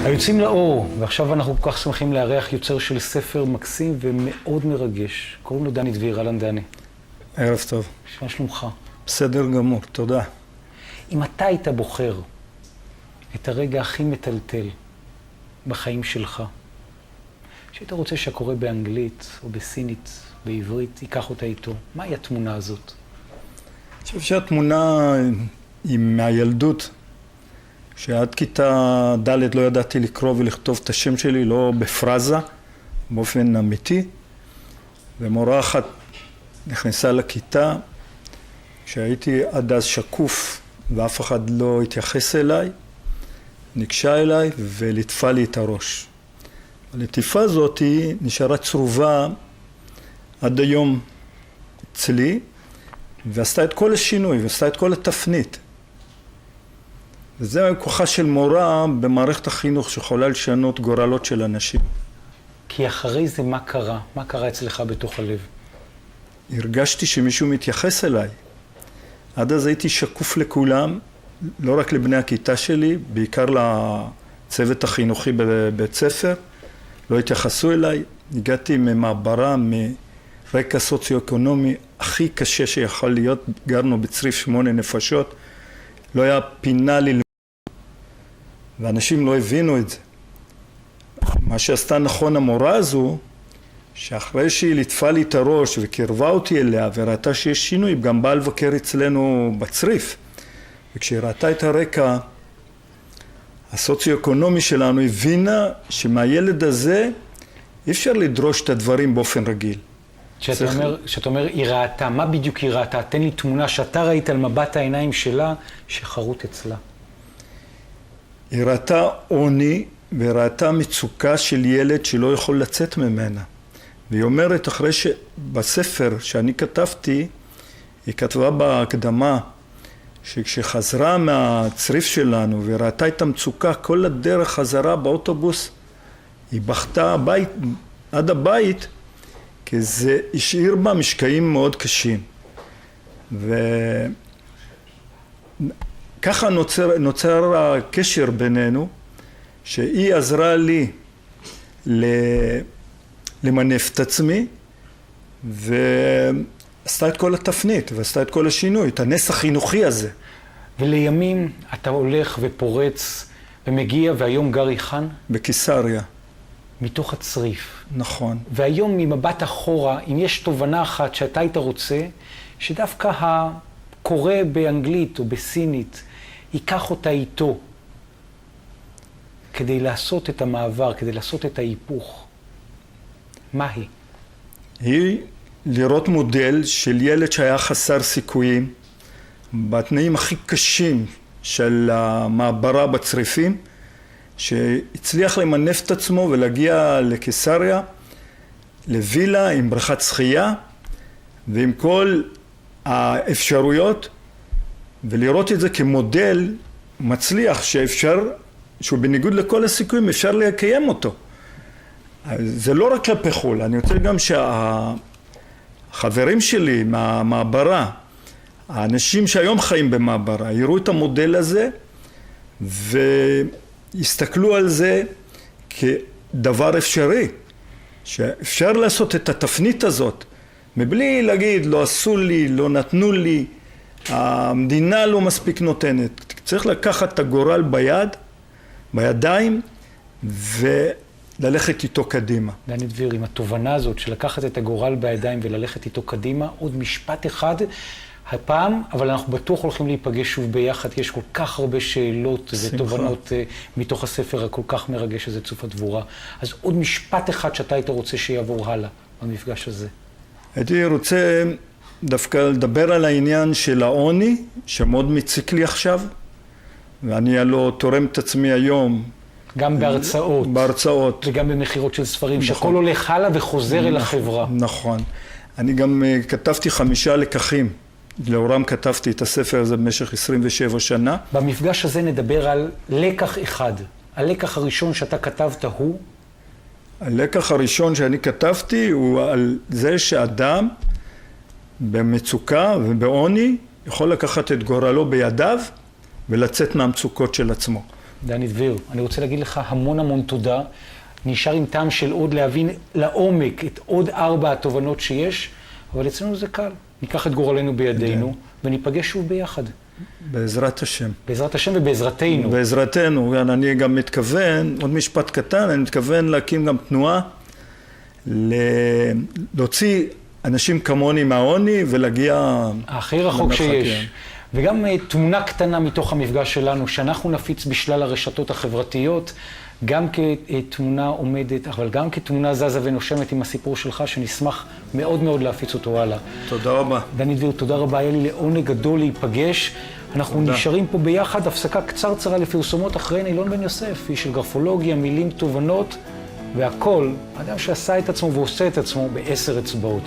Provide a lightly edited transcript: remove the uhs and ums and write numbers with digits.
היוצאים לאור, ועכשיו אנחנו כל כך שמחים לארח יוצר של ספר מקסים ומאוד מרגש. קוראים לו דני דביר. אהלן דני. ערב טוב. מה שלומך? בסדר גמור, תודה. אם אתה היית בוחר את הרגע הכי מטלטל בחיים שלך, שהיית רוצה שהקורא באנגלית או בסינית, בעברית, ייקח אותה איתו, מהי התמונה הזאת? אני חושב שהתמונה היא מהילדות, שעד כיתה ד' לא ידעתי לקרוא ולכתוב את השם שלי, לא בפרזה, באופן אמיתי. ומורה אחת נכנסה לכיתה, כשהייתי עד אז שקוף ואף אחד לא התייחס אליי, ניגשה אליי ולטפה לי את הראש. הלטיפה הזאת נשארה צרובה עד היום אצלי, ועשתה את כל השינוי, ועשתה את כל התפנית. וזה כוחה של מורה במערכת החינוך שיכולה לשנות גורלות של אנשים. כי אחרי זה מה קרה? מה קרה אצלך בתוך הלב? הרגשתי שמישהו מתייחס אליי. עד אז הייתי שקוף לכולם, לא רק לבני הכיתה שלי, בעיקר לצוות החינוכי בבית ספר. לא התייחסו אליי. הגעתי ממעברה, מרקע סוציו-אקונומי הכי קשה שיכול להיות. גרנו בצריף 8 נפשות. לא היה פינה ללמוד, ואנשים לא הבינו את זה. מה שעשתה נכון המורה הזו, שאחרי שהיא ליטפה לי את הראש וקרבה אותי אליה וראתה שיש שינוי, גם באה לבקר אצלנו בצריף. וכשהיא ראתה את הרקע הסוציו-אקונומי שלנו, הבינה שמהילד הזה אי אפשר לדרוש את הדברים באופן רגיל. שאתה אומר, היא ראתה, מה בדיוק היא ראתה? תן לי תמונה שאתה ראית על מבט העיניים שלה, שחרוט אצלה. היא ראתה עוני, וראתה מצוקה של ילד שלא יכול לצאת ממנה. והיא אומרת, אחרי שבספר שאני כתבתי, היא כתבה בהקדמה, שכשחזרה מהצריף שלנו, וראתה את המצוקה, כל הדרך חזרה באוטובוס, היא בכתה עד הבית, כי זה השאיר בה משקעים מאוד קשים. וככה נוצר הקשר בינינו, שהיא עזרה לי למנף את עצמי, ועשתה את כל התפנית, ועשתה את כל השינוי, את הנס החינוכי הזה. ולימים אתה הולך ופורץ ומגיע, והיום גר היכן? בקיסריה. מתוך הצריף. נכון. והיום ממבט אחורה, אם יש תובנה אחת שאתה היית רוצה, שדווקא הקורא באנגלית או בסינית, ייקח אותה איתו, כדי לעשות את המעבר, כדי לעשות את ההיפוך. מה היא? היא לראות מודל של ילד שהיה חסר סיכויים, בתנאים הכי קשים של המעברה בצריפים, שהצליח למנף את עצמו ולהגיע לקיסריה, לווילה עם בריכת שחייה ועם כל האפשרויות, ולראות את זה כמודל מצליח שהוא בניגוד לכל הסיכויים אפשר לקיים אותו. זה לא רק כלפי חו"ל, אני רוצה גם שהחברים שלי מהמעברה, האנשים שהיום חיים במעברה, יראו את המודל הזה יסתכלו על זה כדבר אפשרי, שאפשר לעשות את התפנית הזאת, מבלי להגיד לא עשו לי, לא נתנו לי, המדינה לא מספיק נותנת. צריך לקחת את הגורל בידיים, וללכת איתו קדימה. דני דביר, עם התובנה הזאת של לקחת את הגורל בידיים וללכת איתו קדימה, עוד משפט אחד הפעם, אבל אנחנו בטוח הולכים להיפגש שוב ביחד, יש כל כך הרבה שאלות ותובנות מתוך הספר הכל כך מרגש הזה, צוף הדבורה. אז עוד משפט אחד שאתה היית רוצה שיעבור הלאה במפגש הזה. הייתי רוצה דווקא לדבר על העניין של העוני, שמאוד מציק לי עכשיו, ואני הלא תורם את עצמי היום. גם בהרצאות. בהרצאות. וגם במחירות של ספרים, נכון. שכל הולך הלאה וחוזר אל החברה. נכון. אני גם כתבתי 5 לקחים. לאורם כתבתי את הספר הזה במשך 27 שנה. במפגש הזה נדבר על לקח אחד. הלקח הראשון שאתה כתבת הוא? הלקח הראשון שאני כתבתי הוא על זה שאדם במצוקה ובעוני יכול לקחת את גורלו בידיו ולצאת מהמצוקות של עצמו. דני דביר, אני רוצה להגיד לך המון המון תודה. נשאר עם טעם של עוד להבין לעומק את עוד 4 התובנות שיש, אבל אצלנו זה קל. ניקח את גורלנו בידינו, וניפגש שוב ביחד. בעזרת השם. בעזרת השם ובעזרתנו. בעזרתנו, אני גם מתכוון, עוד משפט קטן, אני מתכוון להקים גם תנועה, להוציא אנשים כמוני מהעוני ולהגיע... הכי רחוק שיש. וגם תמונה קטנה מתוך המפגש שלנו, שאנחנו נפיץ בשלל הרשתות החברתיות, גם כתמונה עומדת, אבל גם כתמונה זזה ונושמת עם הסיפור שלך, שנשמח מאוד מאוד להפיץ אותו הלאה. תודה רבה. דני דביר, תודה רבה, היה לי לעונג גדול להיפגש. אנחנו נשארים פה ביחד, הפסקה קצרצרה לפרסומות אחרי אילון בן יוסף, איש של גרפולוגיה, מילים, תובנות, והכל, אדם שעשה את עצמו ועושה את עצמו ב10 אצבעות.